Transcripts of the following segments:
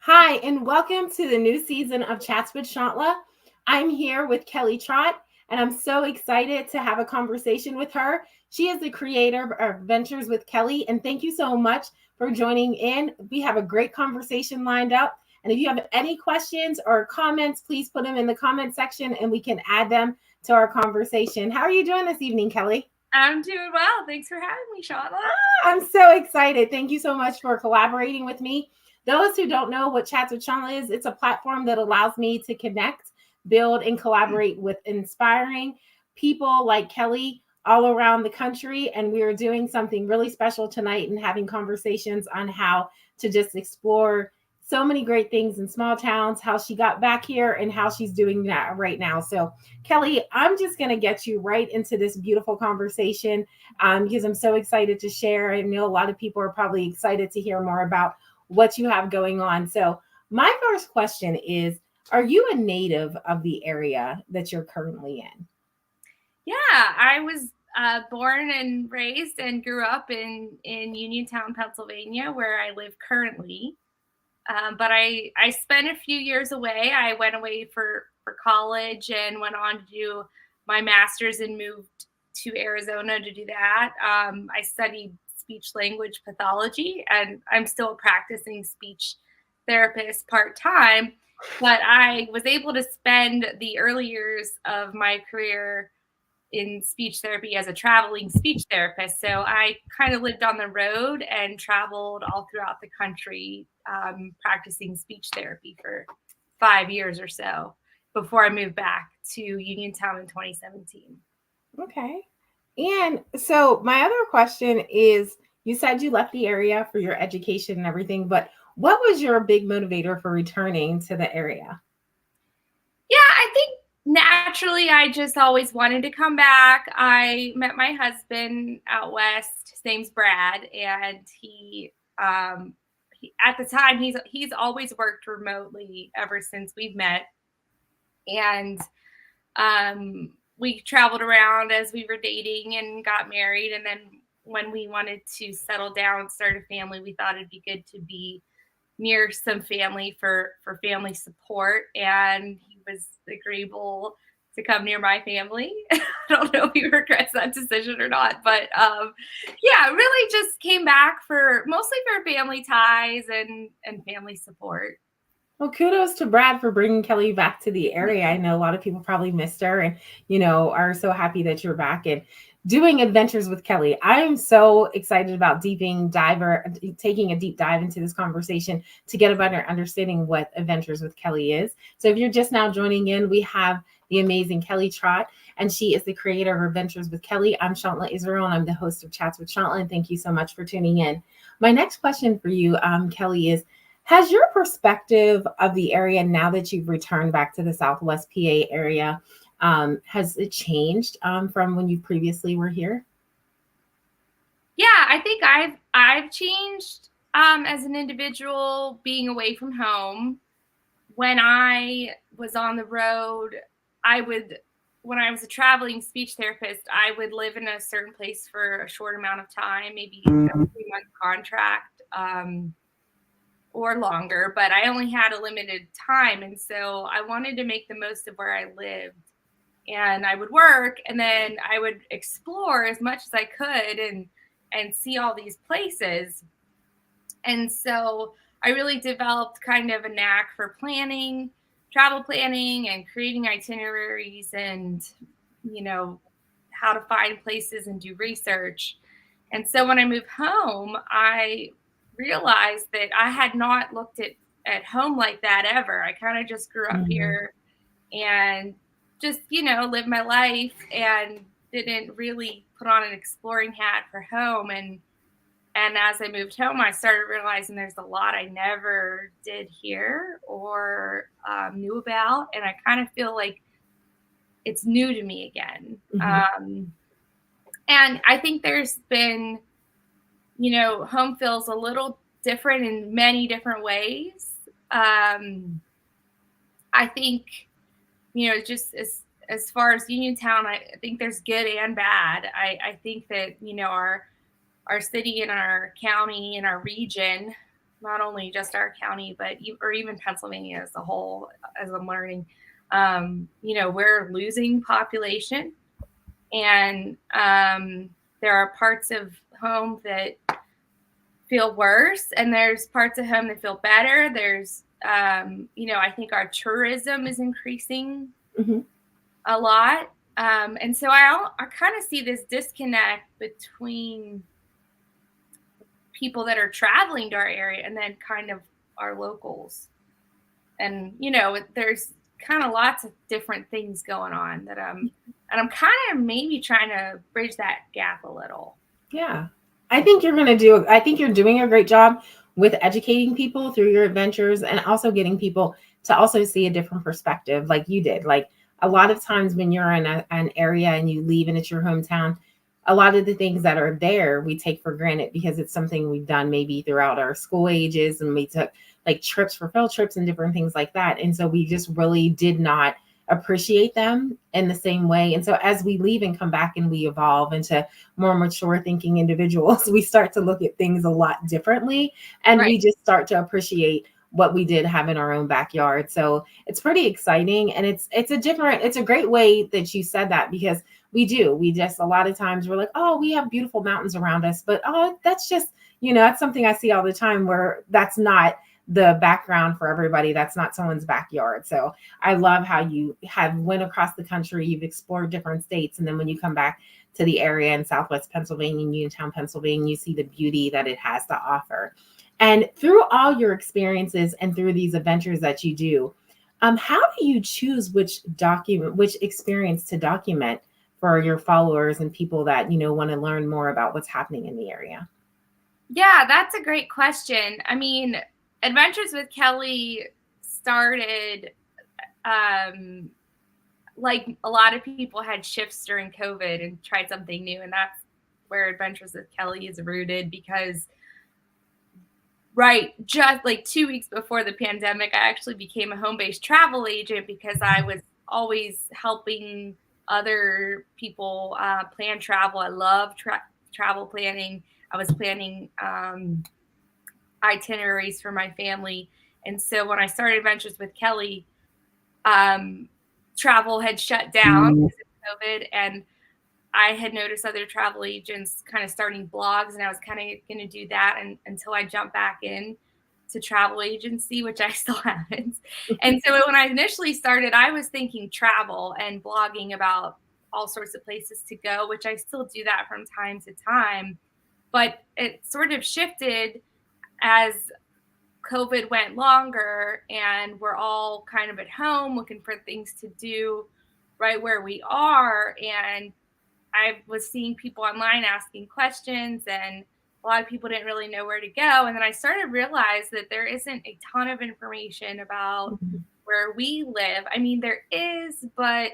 Hi, and welcome to the new season of Chats with Shantla. I'm here with Kelly Trott, and I'm so excited to have a conversation with her. She is the creator of Ventures with Kelly, and thank you so much for joining in. We have a great conversation lined up, and if you have any questions or comments, please put them in the comment section, and we can add them to our conversation. How are you doing this evening, Kelly? I'm doing well. Thanks for having me, Shantla. I'm so excited. Thank you so much for collaborating with me. Those who don't know what Chats with Shantla is, it's a platform that allows me to connect, build, and collaborate with inspiring people like Kelly all around the country. And we are doing something really special tonight and having conversations on how to just explore so many great things in small towns, how she got back here, and how she's doing that right now. So, Kelly, I'm just going to get you right into this beautiful conversation because I'm so excited to share. I know a lot of people are probably excited to hear more about what you have going on. So, my first question is, are you a native of the area that you're currently in? Yeah, I was born and raised and grew up in Uniontown, Pennsylvania, where I live currently. But I spent a few years away. I went away for college and went on to do my master's and moved to Arizona to do that. I studied speech language pathology, and I'm still a practicing speech therapist part time. But I was able to spend the early years of my career in speech therapy as a traveling speech therapist. So I kind of lived on the road and traveled all throughout the country practicing speech therapy for 5 years or so before I moved back to Uniontown in 2017. Okay. And so, my other question is, you said you left the area for your education and everything, but what was your big motivator for returning to the area? Yeah, I think naturally I just always wanted to come back. I met my husband out west. His name's Brad, and he at the time he's always worked remotely ever since we've met. And we traveled around as we were dating and got married. And then when we wanted to settle down, start a family, we thought it'd be good to be near some family for family support, and he was agreeable to come near my family. I don't know if he regrets that decision or not, but yeah, really just came back for mostly for family ties and family support. Well, kudos to Brad for bringing Kelly back to the area. I know a lot of people probably missed her and, are so happy that you're back and doing adventures with Kelly. I am so excited about taking a deep dive into this conversation to get a better understanding what Adventures with Kelly is. So if you're just now joining in, we have the amazing Kelly Trott, and she is the creator of Adventures with Kelly. I'm Shantla Israel, and I'm the host of Chats with Shantla, and thank you so much for tuning in. My next question for you, Kelly, is, has your perspective of the area now that you've returned back to the Southwest PA area, has it changed from when you previously were here? Yeah, I think I've changed as an individual being away from home. When I was on the road, I would when I was a traveling speech therapist, I would live in a certain place for a short amount of time, maybe a 3-month contract. Or longer, but I only had a limited time. And so I wanted to make the most of where I lived. And I would work and then I would explore as much as I could and see all these places. And so I really developed kind of a knack for planning, travel planning and creating itineraries and, you know, how to find places and do research. And so when I moved home, I realized that I had not looked at home like that ever. I kind of just grew up Mhm. here and just, lived my life and didn't really put on an exploring hat for home. And as I moved home, I started realizing there's a lot I never did here or knew about. And I kind of feel like it's new to me again. Mhm. And I think there's been, home feels a little different in many different ways. I think, just as far as Uniontown, I think there's good and bad. I think that, our city and our county and our region not only just our county, but or even Pennsylvania as a whole, as I'm learning, we're losing population, and there are parts of home that feel worse, and there's parts of home that feel better. There's, I think our tourism is increasing a lot. And so I kind of see this disconnect between people that are traveling to our area and then kind of our locals. And, there's kind of lots of different things going on that and I'm kind of maybe trying to bridge that gap a little. Yeah. I think you're doing a great job with educating people through your adventures, and also getting people to also see a different perspective like you did. Like, a lot of times when you're in an area and you leave and it's your hometown, a lot of the things that are there we take for granted because it's something we've done maybe throughout our school ages, and we took like trips for field trips and different things like that. And so we just really did not appreciate them in the same way. And so as we leave and come back and we evolve into more mature thinking individuals, we start to look at things a lot differently, and we just start to appreciate what we did have in our own backyard. So it's pretty exciting, and it's a great way that you said that, because we just, a lot of times we're like, oh, we have beautiful mountains around us, but that's just, that's something I see all the time, where that's not the background for everybody. That's not someone's backyard. So I love how you have went across the country, you've explored different states, and then when you come back to the area in Southwest Pennsylvania, Uniontown, Pennsylvania, you see the beauty that it has to offer. And through all your experiences and through these adventures that you do, how do you choose which experience to document for your followers and people that, want to learn more about what's happening in the area? Yeah, that's a great question. I mean, Adventures with Kelly started like a lot of people had shifts during COVID and tried something new. And that's where Adventures with Kelly is rooted, because just like 2 weeks before the pandemic, I actually became a home-based travel agent because I was always helping other people plan travel. I love travel planning. I was planning itineraries for my family. And so when I started Adventures with Kelly, travel had shut down because of COVID, and I had noticed other travel agents kind of starting blogs, and I was kind of going to do that until I jumped back in to travel agency, which I still haven't. And so when I initially started, I was thinking travel and blogging about all sorts of places to go, which I still do that from time to time. But it sort of shifted as COVID went longer and we're all kind of at home looking for things to do right where we are. And I was seeing people online asking questions, and a lot of people didn't really know where to go. And then I started to realize that there isn't a ton of information about where we live. I mean, there is, but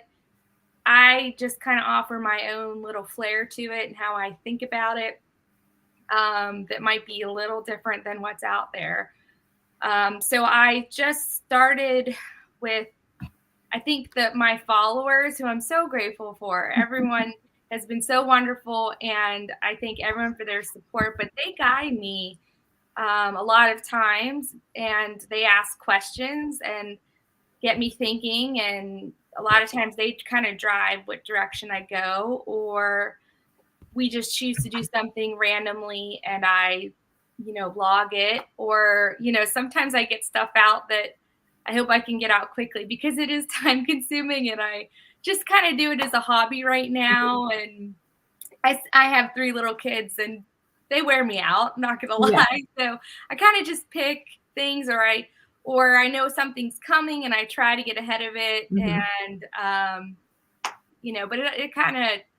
I just kind of offer my own little flair to it and how I think about it, that might be a little different than what's out there. So I just started with, I think that my followers, who I'm so grateful for, everyone has been so wonderful, and I thank everyone for their support, but they guide me a lot of times, and they ask questions and get me thinking, and a lot of times they kind of drive what direction I go, or we just choose to do something randomly and I, log it, or, sometimes I get stuff out that I hope I can get out quickly because it is time consuming, and I just kind of do it as a hobby right now. And I have 3 little kids and they wear me out, not gonna lie. Yeah. So I kind of just pick things, or I know something's coming and I try to get ahead of it. And, but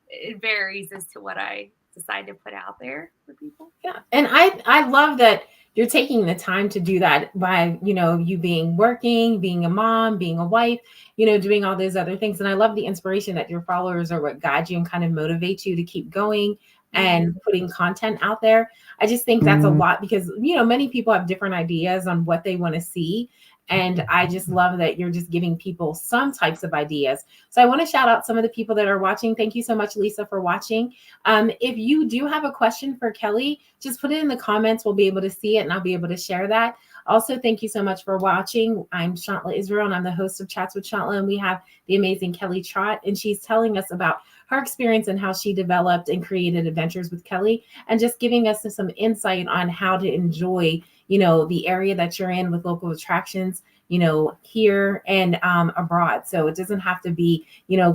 it varies as to what I decide to put out there for people. Yeah. And I love that you're taking the time to do that by, you being a mom, being a wife, doing all those other things. And I love the inspiration that your followers are what guide you and kind of motivate you to keep going and putting content out there. I just think that's a lot because, many people have different ideas on what they want to see. And I just love that you're just giving people some types of ideas. So I want to shout out some of the people that are watching. Thank you so much, Lisa, for watching. If you do have a question for Kelly, just put it in the comments. We'll be able to see it and I'll be able to share that. Also, thank you so much for watching. I'm Shantla Israel and I'm the host of Chats with Shantla. And we have the amazing Kelly Trott, and she's telling us about her experience and how she developed and created Adventures with Kelly, and just giving us some insight on how to enjoy, the area that you're in with local attractions, here and abroad. So it doesn't have to be,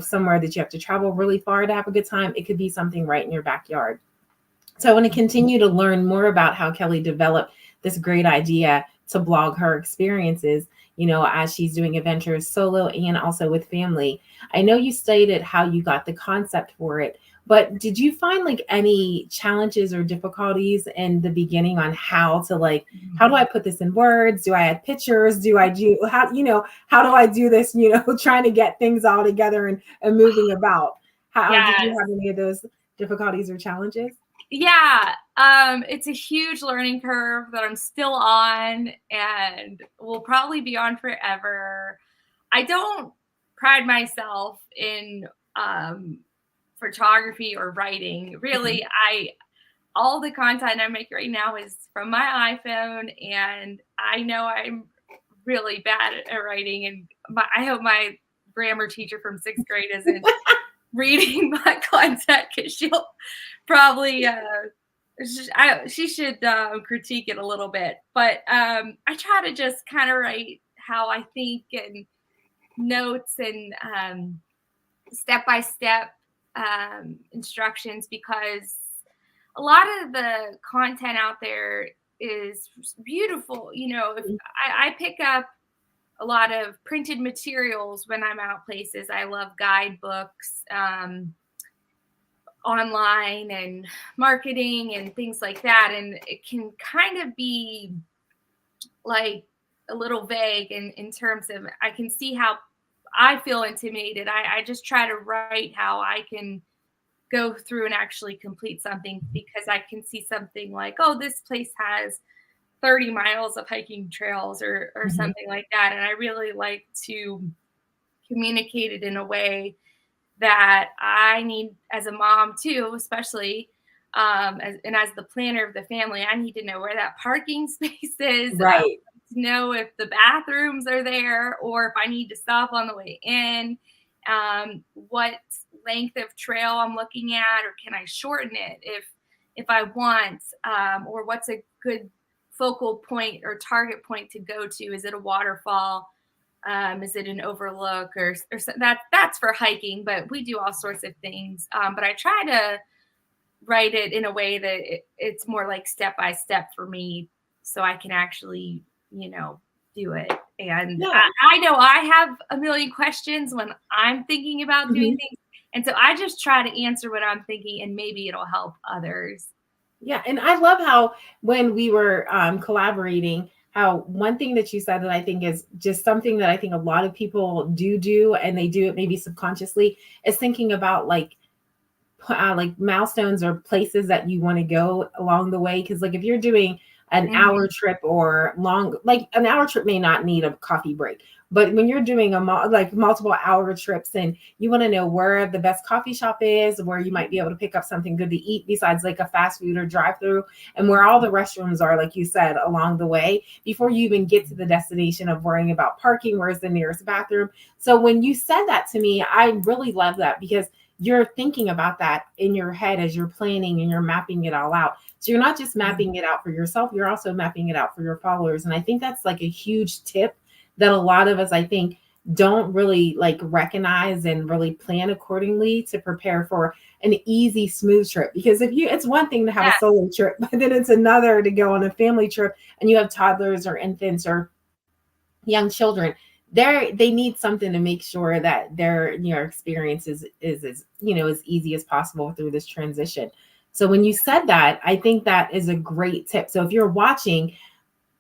somewhere that you have to travel really far to have a good time. It could be something right in your backyard. So I want to continue to learn more about how Kelly developed this great idea to blog her experiences, as she's doing adventures solo and also with family. I know you stated how you got the concept for it, but did you find like any challenges or difficulties in the beginning on how to how do I put this in words? Do I add pictures? How do I do this, trying to get things all together and moving about? How did you Yes. have any of those difficulties or challenges? Yeah, it's a huge learning curve that I'm still on and will probably be on forever. I don't pride myself in photography or writing. Really, all the content I make right now is from my iPhone, and I know I'm really bad at writing, and I hope my grammar teacher from 6th grade isn't reading my content, because she'll probably she should critique it a little bit. But I try to just kind of write how I think, and notes, and step-by-step instructions, because a lot of the content out there is beautiful. If I pick up a lot of printed materials when I'm out places. I love guidebooks, online, and marketing and things like that. And it can kind of be like a little vague in terms of, I can see how I feel intimidated. I just try to write how I can go through and actually complete something, because I can see something like, oh, this place has 30 miles of hiking trails, or something like that. And I really like to communicate it in a way that I need, as a mom too, especially, as the planner of the family, I need to know where that parking space is. Right. To know if the bathrooms are there, or if I need to stop on the way in, what length of trail I'm looking at, or can I shorten it if I want, or what's a good focal point or target point to go to. Is it a waterfall? Is it an overlook, or that's for hiking, but we do all sorts of things. But I try to write it in a way that it's more like step by step for me, so I can actually, do it. And Yeah. I know I have a million questions when I'm thinking about doing things. And so I just try to answer what I'm thinking, and maybe it'll help others. Yeah. And I love how when we were collaborating, how one thing that you said that I think is just something that I think a lot of people do, and they do it maybe subconsciously, is thinking about like milestones or places that you want to go along the way. Because like if you're doing an hour trip or like an hour trip may not need a coffee break, but when you're doing multiple hour trips, and you want to know where the best coffee shop is, where you might be able to pick up something good to eat besides like a fast food or drive through, and where all the restrooms are, like you said, along the way, before you even get to the destination of worrying about parking, where's the nearest bathroom. So when you said that to me, I really love that, because you're thinking about that in your head as you're planning and you're mapping it all out. So you're not just mapping it out for yourself, you're also mapping it out for your followers. And I think that's like a huge tip that a lot of us, I think, don't really like recognize and really plan accordingly to prepare for an easy, smooth trip. Because it's one thing to have a solo trip, but then it's another to go on a family trip and you have toddlers or infants or young children. They need something to make sure that their experience is as easy as possible through this transition. So when you said that, I think that is a great tip. So if you're watching,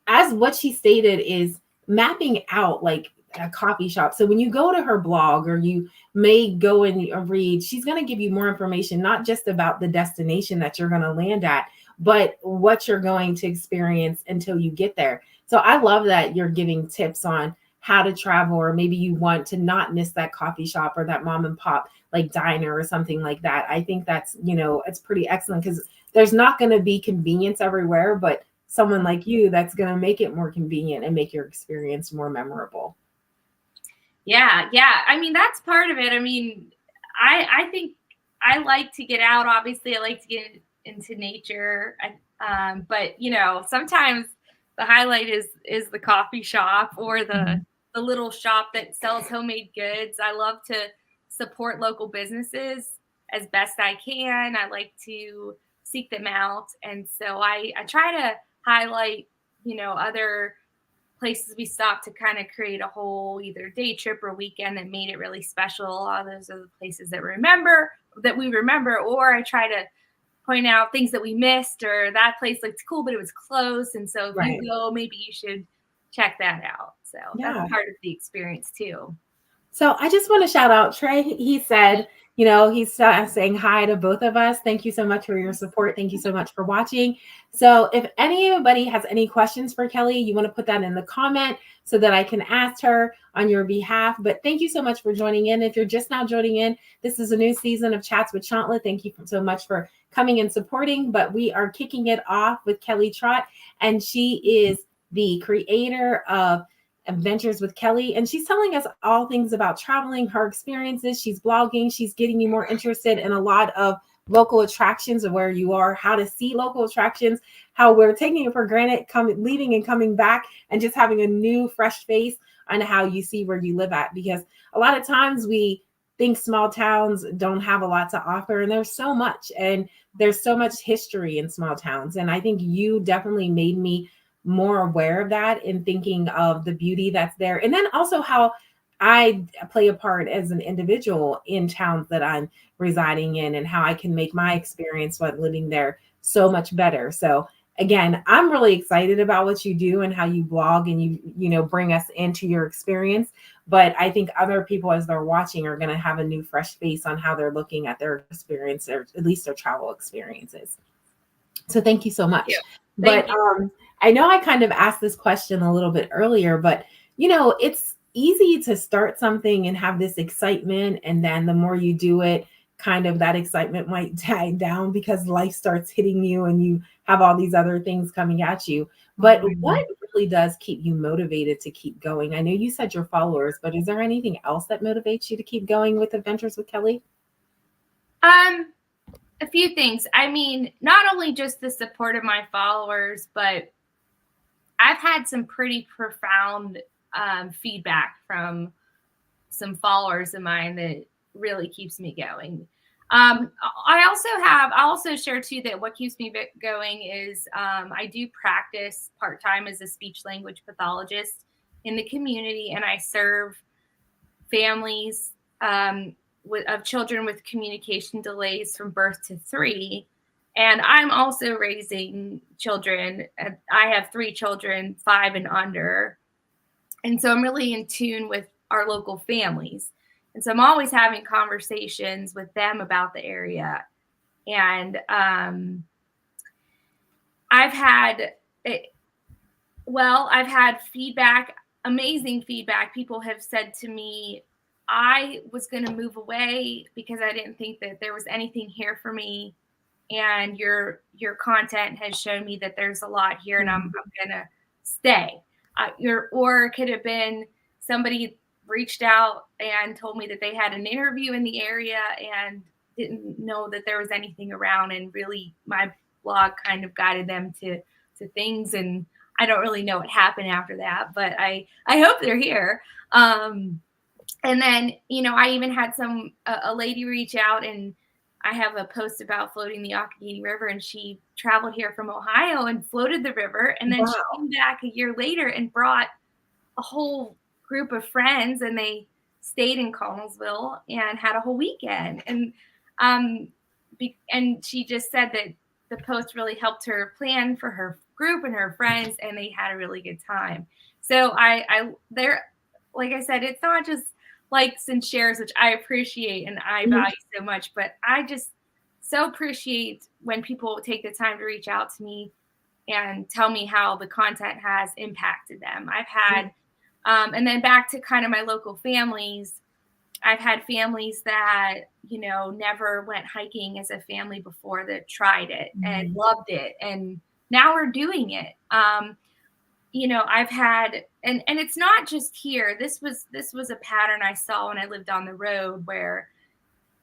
as what she stated is mapping out like a coffee shop. So when you go to her blog, or you may go and read, she's going to give you more information, not just about the destination that you're going to land at, but what you're going to experience until you get there. So I love that you're giving tips on how to travel, or maybe you want to not miss that coffee shop or that mom and pop like diner or something like that. I think that's, it's pretty excellent, because there's not going to be convenience everywhere, but someone like you that's going to make it more convenient and make your experience more memorable. Yeah. I mean, that's part of it. I mean, I think I like to get out. Obviously, I like to get into nature. But sometimes the highlight is the coffee shop or the little shop that sells homemade goods. I love to support local businesses as best I can. I like to seek them out, and so I try to highlight other places we stopped to kind of create a whole either day trip or weekend that made it really special. A lot of those are the places that we remember, or I try to point out things that we missed, or that place looked cool, but it was closed. And so if Right. you go, maybe you should check that out. So Yeah. that's part of the experience too. So I just want to shout out Trey. He said, he's saying hi to both of us. Thank you so much for your support. Thank you so much for watching. So if anybody has any questions for Kelly, you want to put that in the comment so that I can ask her on your behalf. But thank you so much for joining in. If you're just now joining in, this is a new season of Chats with Chantla. Thank you so much for coming and supporting. But we are kicking it off with Kelly Trott, and she is the creator of Adventures with Kelly, and she's telling us all things about traveling, her experiences. She's blogging. She's getting you more interested in a lot of local attractions of where you are, how to see local attractions, how we're taking it for granted, leaving and coming back, and just having a new, fresh face on how you see where you live at. Because a lot of times we think small towns don't have a lot to offer, and there's so much, and there's so much history in small towns. And I think you definitely made me more aware of that in thinking of the beauty that's there. And then also how I play a part as an individual in towns that I'm residing in, and how I can make my experience while living there so much better. So again, I'm really excited about what you do and how you blog and you bring us into your experience. But I think other people, as they're watching, are going to have a new fresh face on how they're looking at their experience, or at least their travel experiences. So thank you so much. But I know I kind of asked this question a little bit earlier, but it's easy to start something and have this excitement, and then the more you do it, kind of that excitement might die down because life starts hitting you and you have all these other things coming at you. But what really does keep you motivated to keep going? I know you said your followers, but is there anything else that motivates you to keep going with Adventures with Kelly? A few things. I mean, not only just the support of my followers, but I've had some pretty profound feedback from some followers of mine that really keeps me going. I'll also share too that what keeps me going is I do practice part-time as a speech language pathologist in the community, and I serve families of children with communication delays from birth to 3. And I'm also raising children. I have 3 children, 5 and under. And so I'm really in tune with our local families. And so I'm always having conversations with them about the area. And I've had feedback, amazing feedback. People have said to me, I was going to move away because I didn't think that there was anything here for me. And your content has shown me that there's a lot here, and I'm going to stay. Or it could have been somebody reached out and told me that they had an interview in the area and didn't know that there was anything around, and really my blog kind of guided them to things. And I don't really know what happened after that, but I hope they're here. And then, I even had a lady reach out, and I have a post about floating the Occoquan River, and she traveled here from Ohio and floated the river. And then she came back a year later and brought a whole group of friends, and they stayed in Connellsville and had a whole weekend. And she just said that the post really helped her plan for her group and her friends, and they had a really good time. So like I said, it's not just likes and shares, which I appreciate and I value so much, but I just so appreciate when people take the time to reach out to me and tell me how the content has impacted them. I've had, and then back to kind of my local families, I've had families that, you know, never went hiking as a family before that tried it and loved it. And now we're doing it. You know, I've had, and it's not just here. This was a pattern I saw when I lived on the road, where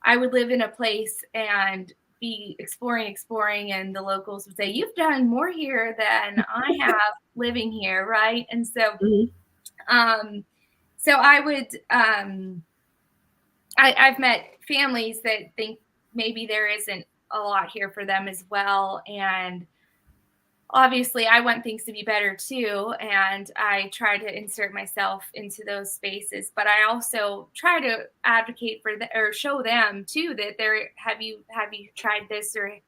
I would live in a place and be exploring, and the locals would say, "You've done more here than I have living here," right? And so, so I would, I've met families that think maybe there isn't a lot here for them as well, and obviously I want things to be better too, and I try to insert myself into those spaces, but I also try to advocate for or show them too that have you tried this, or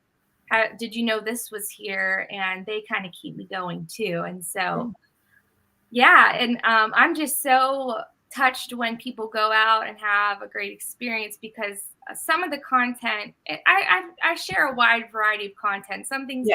did you know this was here? And they kind of keep me going too. And so yeah, and I'm just so touched when people go out and have a great experience, because some of the content, I share a wide variety of content. Some things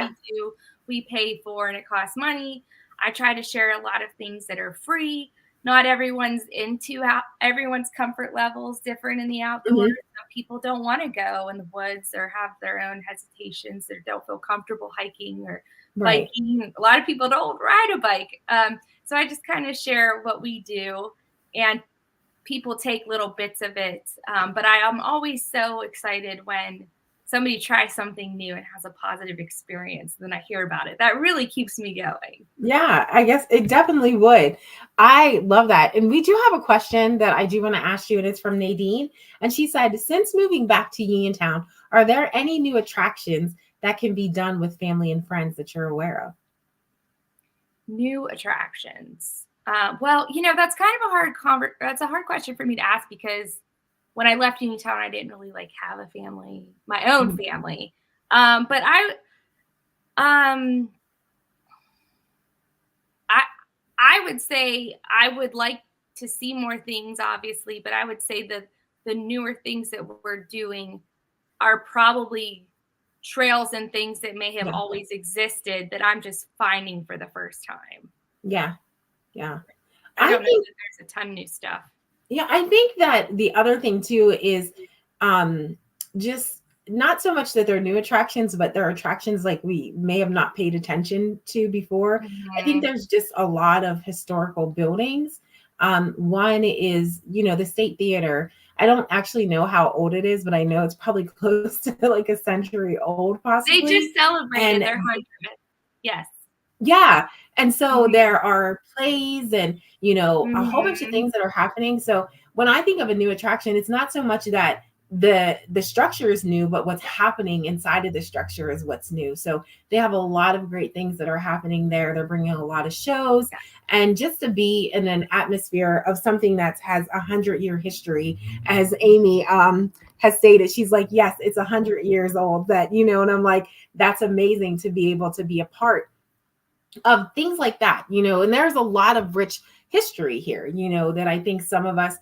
we pay for and it costs money. I try to share a lot of things that are free. Not everyone's into everyone's comfort levels different in the outdoors. Some people don't want to go in the woods or have their own hesitations, or don't feel comfortable hiking or biking. A lot of people don't ride a bike. So I just kind of share what we do, and people take little bits of it. But I am always so excited when somebody tries something new and has a positive experience. Then I hear about it. That really keeps me going. Yeah, I guess it definitely would. I love that. And we do have a question that I do want to ask you, and it's from Nadine. And she said, since moving back to Uniontown, are there any new attractions that can be done with family and friends that you're aware of? New attractions. Well, you know, that's kind of that's a hard question for me to ask, because when I left Uniontown, I didn't really have a family, my own family. But I would say I would like to see more things, obviously, but I would say that the newer things that we're doing are probably trails and things that may have always existed that I'm just finding for the first time. Yeah. I don't know that there's a ton of new stuff. Yeah, I think that the other thing too is just not so much that they're new attractions, but they're attractions like we may have not paid attention to before. I think there's just a lot of historical buildings. One is, you know, the State Theater. I don't actually know how old it is, but I know it's probably close to like a century old, possibly. They just celebrated their 100th. Yes. Yeah. And so there are plays and, you know, a whole bunch of things that are happening. So when I think of a new attraction, it's not so much that the structure is new, but what's happening inside of the structure is what's new. So they have a lot of great things that are happening there. They're bringing a lot of shows, and just to be in an atmosphere of something that has 100-year history, as Amy has stated, she's like, yes, it's 100 years old, that, you know, and I'm like, that's amazing to be able to be a part of things like that, you know. And there's a lot of rich history here, you know, that I think some of us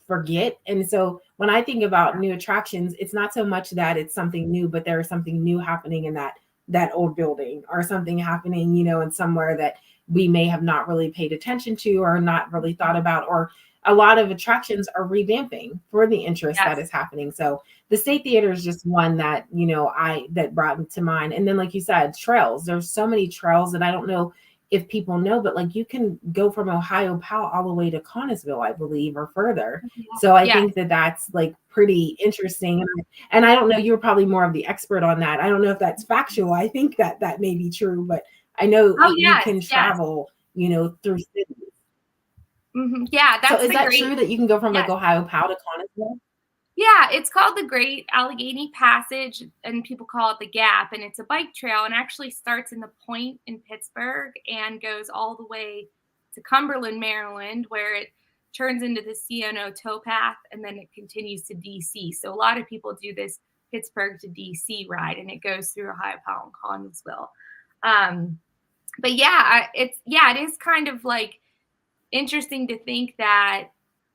forget. And so when I think about new attractions, it's not so much that it's something new, but there is something new happening in that old building, or something happening, you know, in somewhere that we may have not really paid attention to or not really thought about, or a lot of attractions are revamping for the interest that is happening. So the State Theater is just one that, you know, that brought me to mind. And then, like you said, trails. There's so many trails that I don't know if people know, but like you can go from Ohio Powell all the way to Connellsville, I believe, or further. So I think that that's like pretty interesting. And I don't know, you're probably more of the expert on that. I don't know if that's factual. I think that may be true, but I know you can travel, you know, through cities. Yeah, that's so is that true that you can go from like Ohio Powell to Connellsville? Yeah, it's called the Great Allegheny Passage, and people call it the Gap, and it's a bike trail, and actually starts in the Point in Pittsburgh and goes all the way to Cumberland, Maryland, where it turns into the C&O towpath, and then it continues to DC. So a lot of people do this Pittsburgh to DC ride, and it goes through Ohio Powell and Connellsville. But yeah, it is kind of like interesting to think that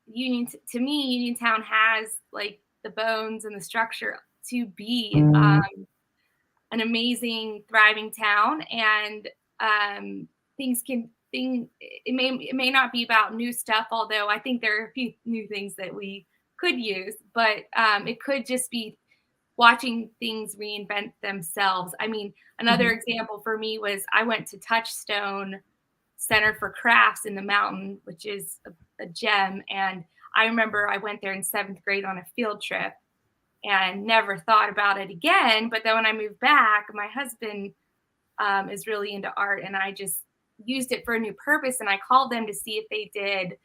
Uniontown has like the bones and the structure to be an amazing, thriving town. And it may not be about new stuff, although I think there are a few new things that we could use, but it could just be watching things reinvent themselves. I mean, another example for me was I went to Touchstone Center for Crafts in the mountain, which is a gem. And I remember I went there in 7th grade on a field trip and never thought about it again. But then when I moved back, my husband is really into art, and I just used it for a new purpose. And I called them to see if they did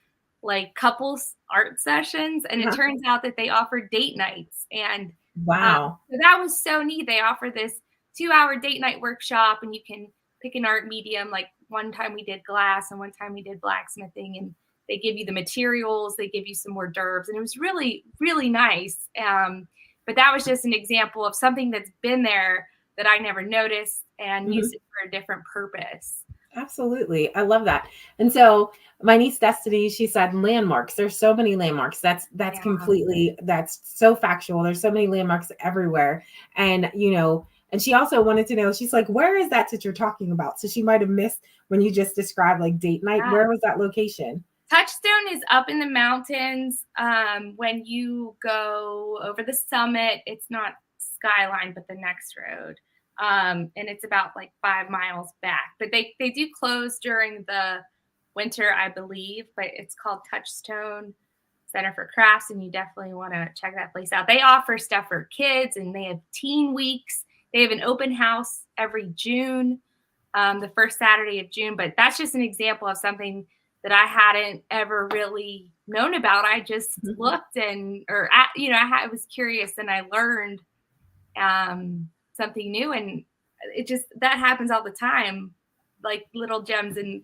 like couples art sessions. And it turns out that they offered date nights. And wow. So that was so neat. They offer this 2-hour date night workshop, and you can pick an art medium. Like one time we did glass and one time we did blacksmithing, and they give you the materials, they give you some hors d'oeuvres, and it was really, really nice. But that was just an example of something that's been there that I never noticed and used it for a different purpose. Absolutely. I love that. And so my niece Destiny, she said landmarks. There's so many landmarks. That's completely, that's so factual. There's so many landmarks everywhere. And, and she also wanted to know, she's like, where is that you're talking about? So she might've missed when you just described like date night. Where was that location? Touchstone is up in the mountains. When you go over the summit, it's not Skyline, but the next road. And it's about like 5 miles back, but they do close during the winter, I believe, but it's called Touchstone Center for Crafts. And you definitely want to check that place out. They offer stuff for kids, and they have teen weeks. They have an open house every June, the first Saturday of June, but that's just an example of something that I hadn't ever really known about. I just looked I was curious, and I learned something new, and that happens all the time, like little gems in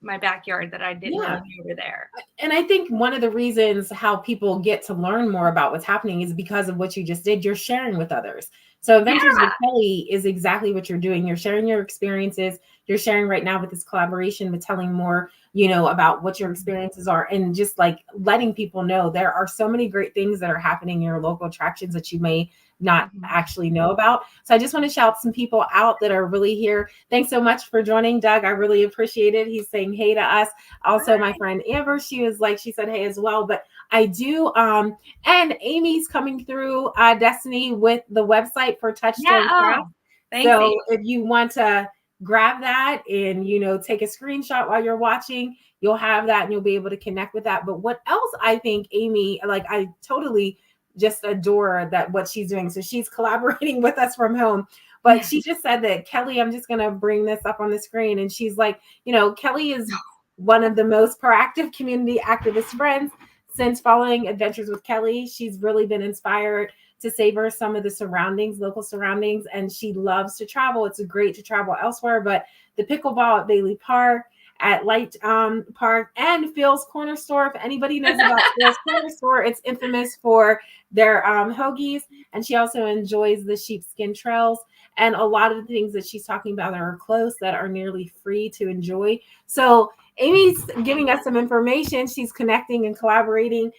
my backyard that I didn't know were there. And I think one of the reasons how people get to learn more about what's happening is because of what you just did. You're sharing with others. So Adventures with Kelly is exactly what you're doing. You're sharing your experiences. You're sharing right now with this collaboration, with telling more, about what your experiences are, and just like letting people know there are so many great things that are happening in your local attractions that you may not actually know about. So I just want to shout some people out that are really here. Thanks so much for joining, Doug. I really appreciate it. He's saying hey to us. Also, my friend Amber, she said hey as well. But I do, and Amy's coming through, Destiny, with the website for Touchstone Craft. So Amy, if you want to grab that and, take a screenshot while you're watching, you'll have that and you'll be able to connect with that. But what else I think, Amy, like I totally just adore that what she's doing. So she's collaborating with us from home, but she just said that Kelly, I'm just going to bring this up on the screen. And she's like, Kelly is one of the most proactive community activist friends. Since following Adventures with Kelly, she's really been inspired to savor some of the local surroundings, and she loves to travel. It's great to travel elsewhere, but the pickleball at Bailey Park, at Light Park, and Phil's Corner Store. If anybody knows about Phil's Corner Store, it's infamous for their hoagies, and she also enjoys the sheepskin trails. And a lot of the things that she's talking about are close, that are nearly free to enjoy. So Amy's giving us some information. She's connecting and collaborating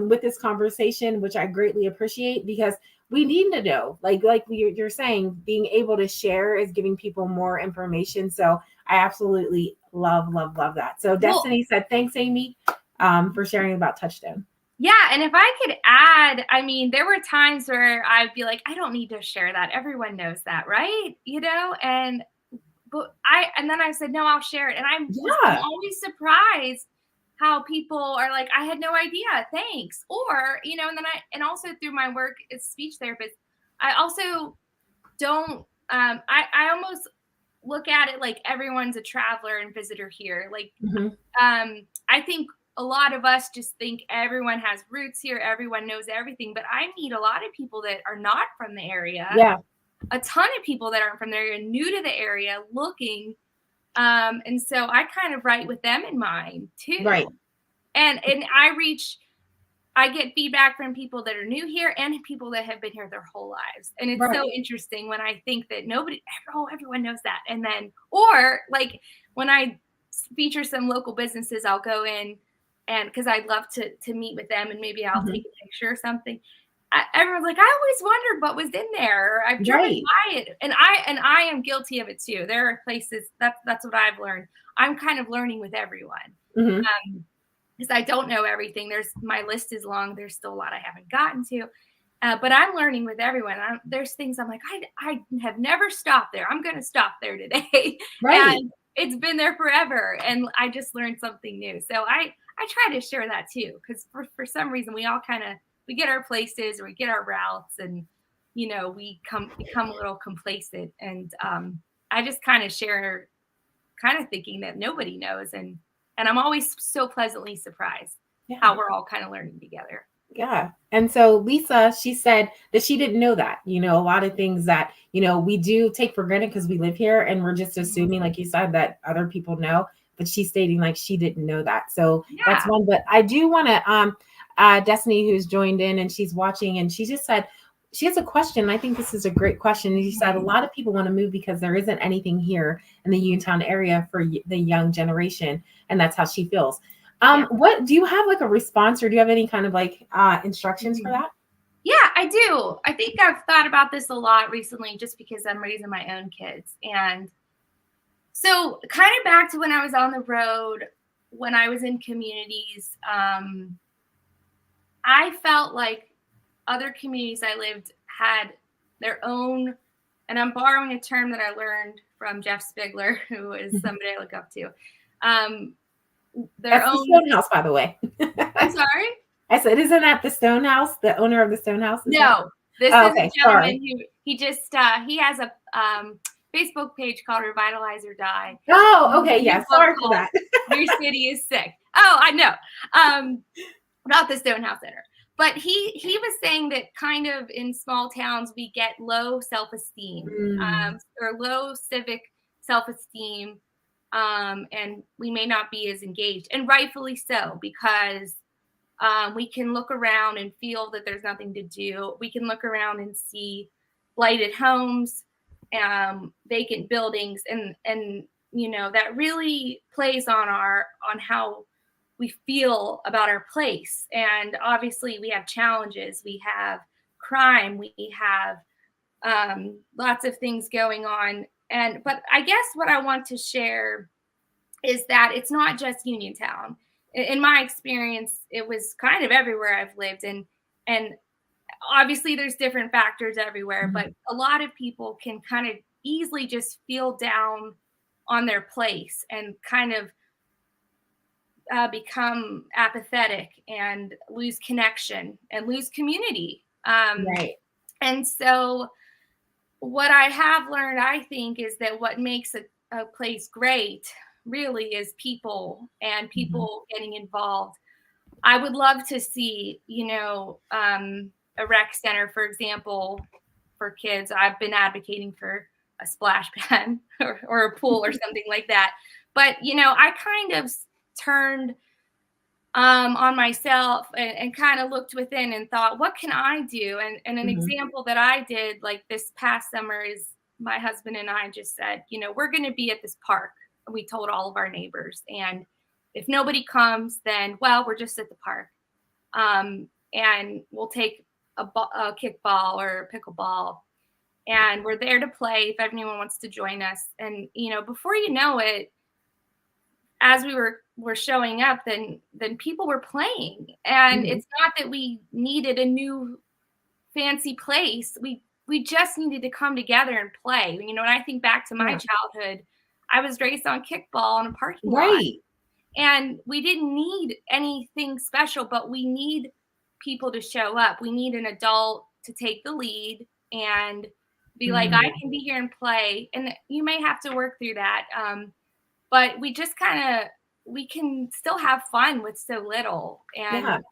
with this conversation, which I greatly appreciate, because we need to know, like you're saying, being able to share is giving people more information. So I absolutely love that. So Destiny said, thanks, Amy, for sharing about Touchstone. Yeah. And if I could add, I mean, there were times where I'd be like, I don't need to share that. Everyone knows that, right? And then I said, no, I'll share it. And I'm always surprised how people are like, I had no idea. Thanks. Or, and also through my work as speech therapist, I also don't, I almost look at it like everyone's a traveler and visitor here. Like, I think a lot of us just think everyone has roots here. Everyone knows everything, but I meet a lot of people that are not from the area. Yeah. A ton of people that aren't from the area, new to the area, looking. And so I kind of write with them in mind too. Right. And I get feedback from people that are new here and people that have been here their whole lives. And it's so interesting when I think that everyone knows that. And then, or like when I feature some local businesses, I'll go in and because I'd love to meet with them, and maybe I'll take a picture or something. everyone's like, I always wondered what was in there. Or I've driven Right. by it, and I am guilty of it too. There are places that's what I've learned. I'm kind of learning with everyone. Mhm. Because I don't know everything. My list is long. There's still a lot I haven't gotten to, but I'm learning with everyone. There's things I'm like, I have never stopped there. I'm going to stop there today, Right. and it's been there forever, and I just learned something new. So I try to share that too, because for some reason we all we get our places or we get our routes, and we become a little complacent, and I just kind of share, kind of thinking that nobody knows, and I'm always so pleasantly surprised how Yeah. we're all kind of learning together. Yeah. And so Lisa, she said that she didn't know that, a lot of things that, we do take for granted because we live here and we're just assuming, like you said, that other people know, but she's stating like she didn't know that. So that's Yeah. one. But I do want to, Destiny, who's joined in and she's watching, and she just said, she has a question. I think this is a great question. And she said, a lot of people want to move because there isn't anything here in the Uniontown area for the young generation. And that's how she feels. Yeah. What do you have, like a response, or do you have any kind of like instructions for that? Yeah, I do. I think I've thought about this a lot recently just because I'm raising my own kids. And so kind of back to when I was on the road, when I was in communities, I felt like other communities I lived had their own, and I'm borrowing a term that I learned from Jeff Spigler, who is somebody I look up to. Their That's the own. Stone House, by the way. I'm sorry? I said, isn't that the Stone House, the owner of the Stone House? No, this Oh, is okay, a gentleman sorry. who he has a Facebook page called Revitalize or Die. Oh, okay, His yeah, book sorry for called that. Your City is Sick. Oh, I know. About the Stonehouse Center. But he was saying that kind of in small towns we get low self-esteem, or low civic self-esteem, and we may not be as engaged, and rightfully so, because we can look around and feel that there's nothing to do. We can look around and see blighted homes, vacant buildings, and that really plays on how we feel about our place. And obviously we have challenges. We have crime. We have lots of things going on. But I guess what I want to share is that it's not just Uniontown. In my experience, it was kind of everywhere I've lived, and obviously there's different factors everywhere, but a lot of people can kind of easily just feel down on their place and kind of become apathetic and lose connection and lose community. Right. And so what I have learned, I think, is that what makes a place great really is people and people getting involved. I would love to see, a rec center, for example, for kids. I've been advocating for a splash pad or a pool or something like that. But, I kind of turned on myself and kind of looked within and thought, what can I do? And an example that I did like this past summer is my husband and I just said, we're going to be at this park. We told all of our neighbors. And if nobody comes, then, well, we're just at the park. And we'll take a kickball or a pickleball. And we're there to play if anyone wants to join us. And, before you know it, as we were showing up, then people were playing. And it's not that we needed a new fancy place. We just needed to come together and play. When I think back to my childhood, I was raised on kickball in a parking lot. And we didn't need anything special, but we need people to show up. We need an adult to take the lead and be like, I can be here and play. And you may have to work through that. But we just we can still have fun with so little and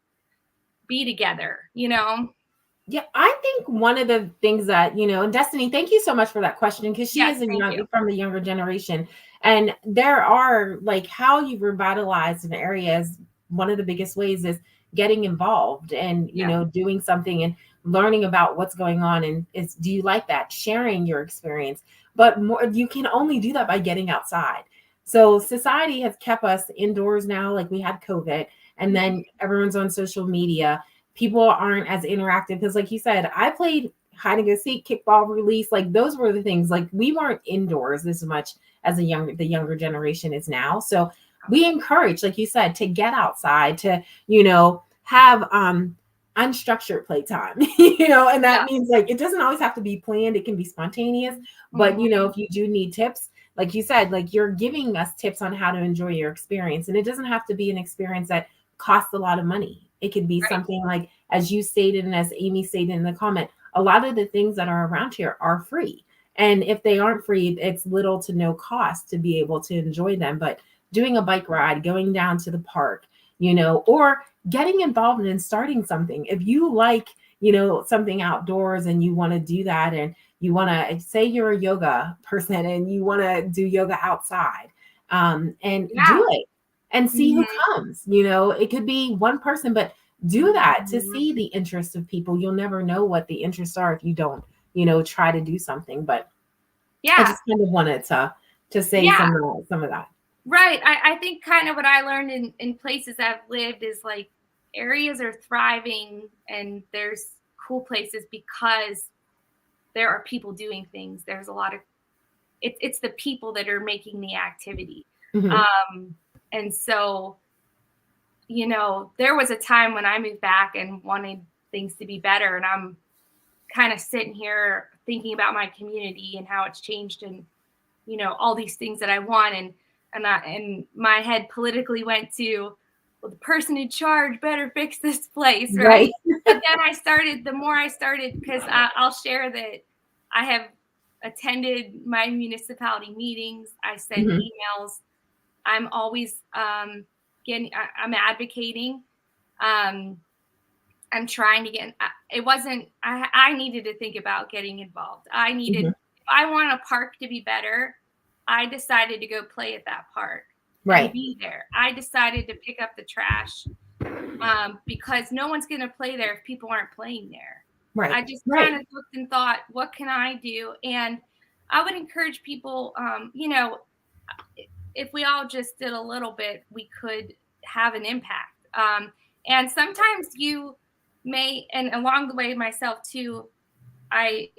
be together, Yeah, I think one of the things that, and Destiny, thank you so much for that question, because she is from the younger generation. And there are like how you revitalize an area is one of the biggest ways is getting involved and, doing something and learning about what's going on. And do you like that? Sharing your experience. But more, you can only do that by getting outside. So society has kept us indoors now, like we had COVID, and then everyone's on social media. people aren't as interactive. Because like you said, I played hide and go seek, kickball, release. Like those were the things. Like we weren't indoors as much as the younger generation is now. So we encourage, like you said, to get outside, to, have unstructured playtime, and that Yeah. means like it doesn't always have to be planned. It can be spontaneous. But Mhm. if you do need tips, like you said, like you're giving us tips on how to enjoy your experience. And it doesn't have to be an experience that costs a lot of money. It could be Right. something like, as you stated, and as Amy stated in the comment, a lot of the things that are around here are free. And if they aren't free, it's little to no cost to be able to enjoy them. But doing a bike ride, going down to the park, or getting involved in starting something. If you like, something outdoors and you want to do that, and you want to say you're a yoga person and you want to do yoga outside, and do Yeah. it and see who Mhm. comes. It could be one person, but do that to see the interest of people. You'll never know what the interests are if you don't, try to do something. But I Yeah. just kind of wanted to say Yeah. some of that. Right. I think kind of what I learned in places I've lived is like areas are thriving and there's cool places because there are people doing things. There's a lot of it's the people that are making the activity. Hmm. Um, and so, there was a time when I moved back and wanted things to be better. And I'm kind of sitting here thinking about my community and how it's changed and, all these things that I want. And my head politically went to, well, the person in charge better fix this place, right? Right. But then the more I started, because I'll share that I have attended my municipality meetings, I send Hmm. emails, I'm always I'm advocating. Um, I'm trying to get. It wasn't. I needed to think about getting involved. Hmm. If I want a park to be better, I decided to go play at that park and Right. be there. I decided to pick up the trash because no one's going to play there if people aren't playing there. Right. I just kind Right. of looked and thought, what can I do? And I would encourage people, if we all just did a little bit, we could have an impact. And sometimes you may, and along the way myself too, I,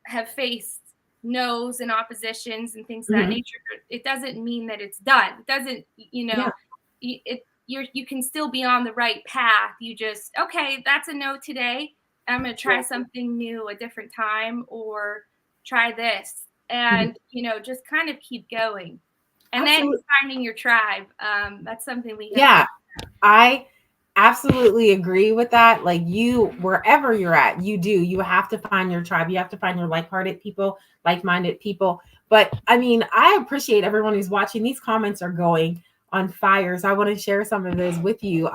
have faced no's and oppositions and things of that Hmm. nature. It doesn't mean that it's done. It doesn't, Yeah. you can still be on the right path. You just, okay, that's a no today. I'm going to try something new a different time or try this Mhm. and, just kind of keep going. And then Absolutely. finding your tribe. That's something we have Yeah. to. I absolutely agree with that. Like wherever you're at, you have to find your tribe. You have to find your like-hearted people, like-minded people. But I mean, I appreciate everyone who's watching. These comments are going on fire. So I want to share some of those with you.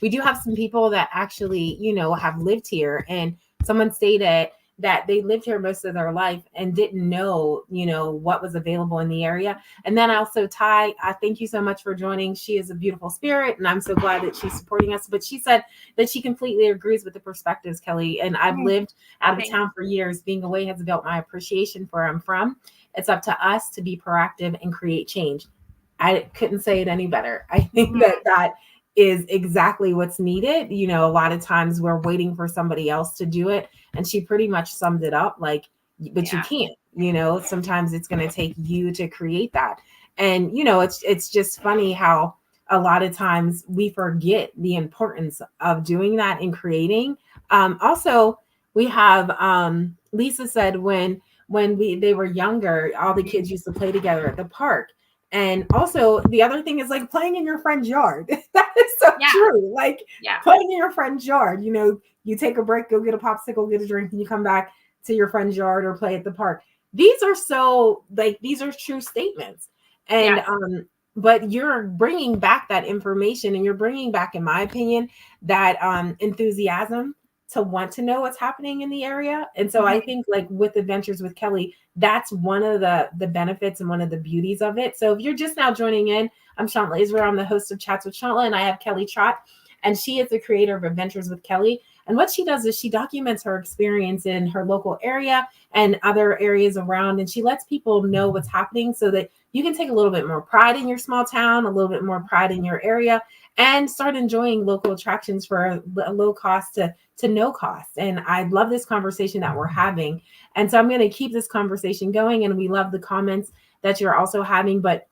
We do have some people that actually, have lived here, and someone stated that they lived here most of their life and didn't know, what was available in the area. And then also, Ty, I thank you so much for joining. She is a beautiful spirit, and I'm so glad that she's supporting us. But she said that she completely agrees with the perspectives, Kelly. And I've Mm, lived out of thank town for years. Being away has built my appreciation for where I'm from. It's up to us to be proactive and create change. I couldn't say it any better. I think Mhm. that is exactly what's needed. A lot of times we're waiting for somebody else to do it. And she pretty much summed it up like, but you Yeah. can't, sometimes it's going to take you to create that. And, it's just funny how a lot of times we forget the importance of doing that and creating. Also, we have Lisa said when they were younger, all the kids used to play together at the park. And also, the other thing is like playing in your friend's yard. That is so Yeah. true. Like Yeah. playing in your friend's yard, you take a break, go get a popsicle, get a drink, and you come back to your friend's yard or play at the park. These are true statements. And Yes. but you're bringing back that information, and you're bringing back, in my opinion, that enthusiasm to want to know what's happening in the area. And so I Mhm. think, like with Adventures with Kelly, that's one of the benefits and one of the beauties of it. So if you're just now joining in, I'm Shantla Israel. I'm the host of Chats with Shantla, and I have Kelly Trott, and she is the creator of Adventures with Kelly. And what she does is she documents her experience in her local area and other areas around, and she lets people know what's happening so that you can take a little bit more pride in your small town, a little bit more pride in your area, and start enjoying local attractions for a low cost to no cost. And I love this conversation that we're having. And so I'm going to keep this conversation going. And we love the comments that you're also having. But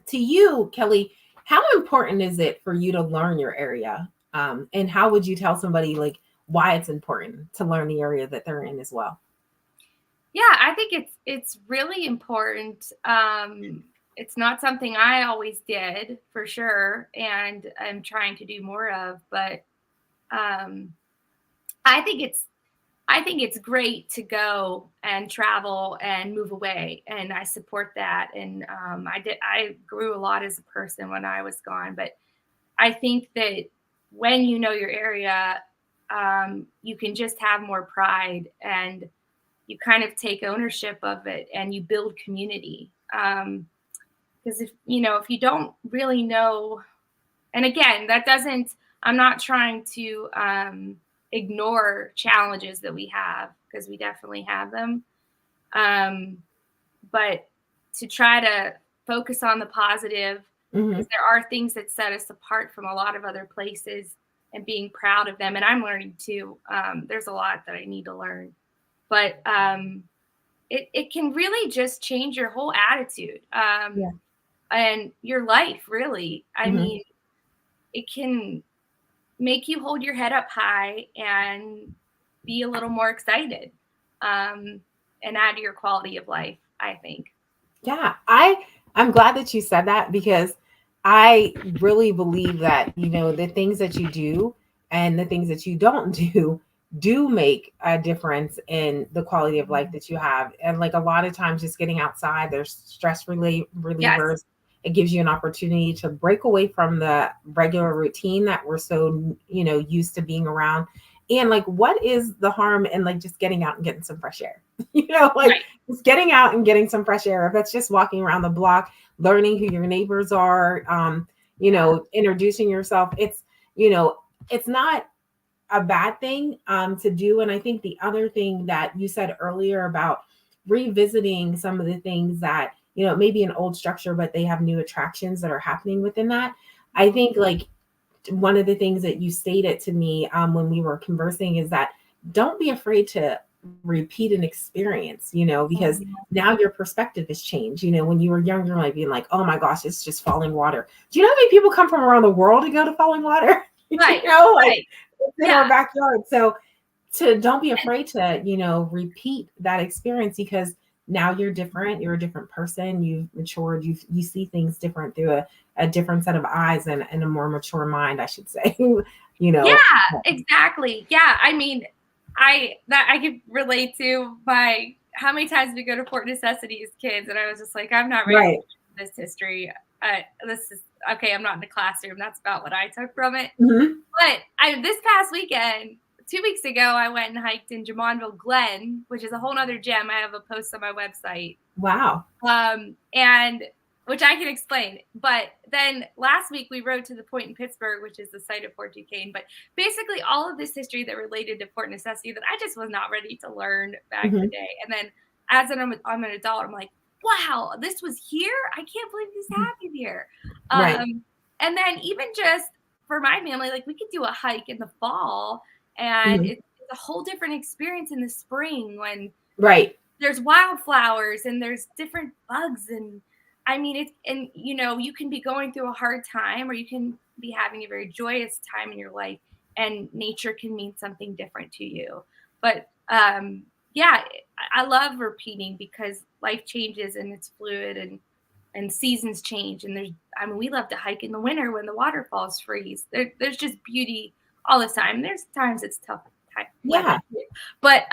to you, Kelly, how important is it for you to learn your area? And how would you tell somebody like why it's important to learn the area that they're in as well? Yeah, I think it's really important. It's not something I always did for sure, and I'm trying to do more of. But um, I think it's great to go and travel and move away, and I support that. And I grew a lot as a person when I was gone, but I think that when you know your area, you can just have more pride, and you kind of take ownership of it, and you build community. Because if you don't really know, and again, that doesn't, I'm not trying to ignore challenges that we have, because we definitely have them. But to try to focus on the positive, because there are things that set us apart from a lot of other places, and being proud of them. And I'm learning too. There's a lot that I need to learn, but it can really just change your whole attitude and your life, really. I mean, it can make you hold your head up high and be a little more excited, and add to your quality of life, I think. Yeah, I'm glad that you said that, because I really believe that, the things that you do and the things that you don't do make a difference in the quality of life that you have. And like a lot of times just getting outside, there's stress relievers. Yes. It gives you an opportunity to break away from the regular routine that we're so, used to being around. And like, what is the harm in like just getting out and getting some fresh air? Like Right. just getting out and getting some fresh air. If that's just walking around the block, learning who your neighbors are, introducing yourself. It's not a bad thing to do. And I think the other thing that you said earlier about revisiting some of the things that, maybe an old structure, but they have new attractions that are happening within that. I think like one of the things that you stated to me when we were conversing is that don't be afraid to repeat an experience, because now your perspective has changed. When you were younger, like being like, oh my gosh, it's just falling water. Do you know how many people come from around the world to go to falling water? Right. Like in our backyard. So don't be afraid to, repeat that experience, because now you're different. You're a different person. You've matured. You see things different through a different set of eyes and a more mature mind, I should say. Yeah, exactly. Yeah. I mean, I could relate to how many times we go to Port Necessity as kids, and I was just like, I'm not ready for this history. This is okay. I'm not in the classroom. That's about what I took from it. But this past weekend, 2 weeks ago, I went and hiked in Jamonville Glen, which is a whole nother gem. I have a post on my website. Wow. And which I can explain. But then last week we rode to the point in Pittsburgh, which is the site of Fort Duquesne. But basically all of this history that related to Port Necessity that I just was not ready to learn back in the day. And then as I'm an adult, I'm like, wow, this was here? I can't believe this happened here. And then even just for my family, like we could do a hike in the fall, and it's a whole different experience in the spring when there's wildflowers and there's different bugs. And I mean, you can be going through a hard time, or you can be having a very joyous time in your life, and nature can mean something different to you. But yeah, I love repeating, because life changes and it's fluid, and seasons change. And we love to hike in the winter when the waterfalls freeze. There's just beauty all the time. There's times it's tough weather, but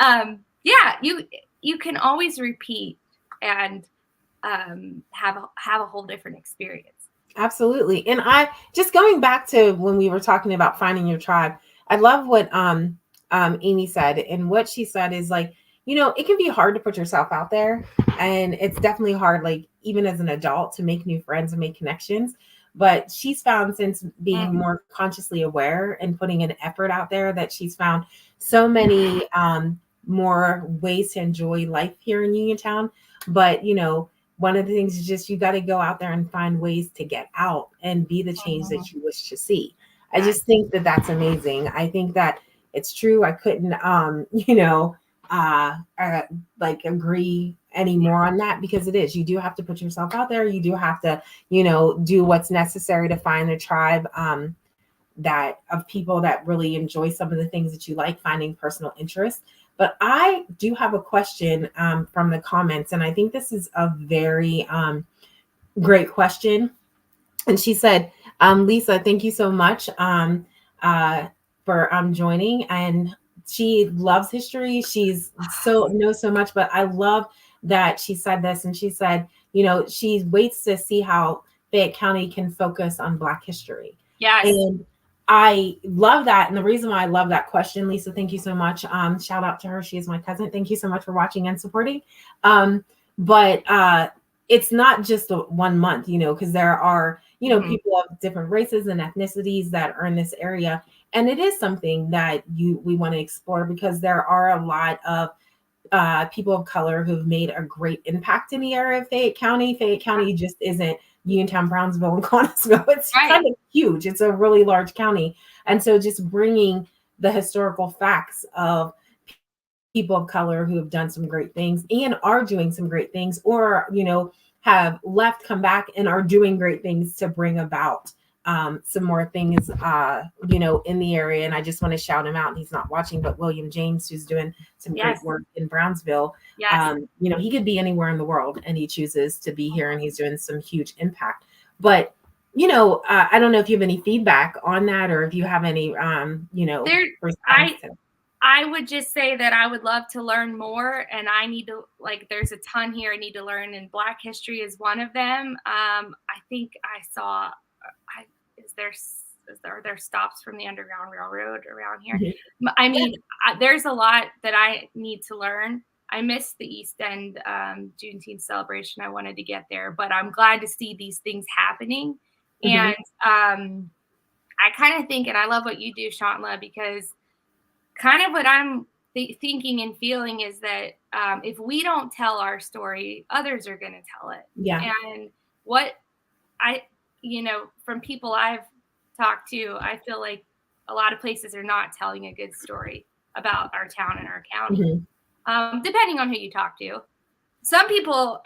yeah, you can always repeat and have a whole different experience. Absolutely. And I just going back to when we were talking about finding your tribe, I love what Amy said. And what she said is like, it can be hard to put yourself out there, and it's definitely hard, like even as an adult, to make new friends and make connections. but she's found, since being Mhm. more consciously aware and putting an effort out there, that she's found so many more ways to enjoy life here in Uniontown. But one of the things is just, you got to go out there and find ways to get out and be the change Mhm. that you wish to see. I Yes. just think that that's amazing. I think that it's true. I couldn't uh, uh like agree anymore on that, because it is, you do have to put yourself out there. You do have to do what's necessary to find the tribe that of people that really enjoy some of the things that you like, finding personal interest. But I do have a question from the comments, and I think this is a very great question. And she said, Lisa, thank you so much for joining. And she loves history. She's so knows so much, but I love that she said this. And she said, she waits to see how Fayette County can focus on Black history. Yes. And I love that. And the reason why I love that question, Lisa, thank you so much. Shout out to her. She is my cousin. Thank you so much for watching and supporting. But it's not just a 1 month, because there are, Mhm. people of different races and ethnicities that are in this area. And it is something that we want to explore, because there are a lot of people of color who've made a great impact in the area of Fayette County. Fayette County just isn't Uniontown, Brownsville, and Connellsville. It's Right. kind of huge. It's a really large county. And so just bringing the historical facts of people of color who have done some great things and are doing some great things, or have left, come back, and are doing great things to bring about some more things in the area. And I just want to shout him out. He's not watching, but William James, who's doing some Yes. great work in Brownsville. Yes. He could be anywhere in the world, and he chooses to be here, and he's doing some huge impact. But I don't know if you have any feedback on that, or if you have any response to it. I would just say that I would love to learn more, and I need to, there's a ton here I need to learn, and Black history is one of them. I think I saw, are there stops from the Underground Railroad around here? Mhm. I mean, there's a lot that I need to learn. I missed the East End Juneteenth celebration. I wanted to get there, but I'm glad to see these things happening. Mhm. And I kind of think, and I love what you do, Shantla, because kind of what I'm thinking and feeling is that if we don't tell our story, others are going to tell it. Yeah. And what I, from people I've talked to, I feel like a lot of places are not telling a good story about our town and our county, depending on who you talk to. Some people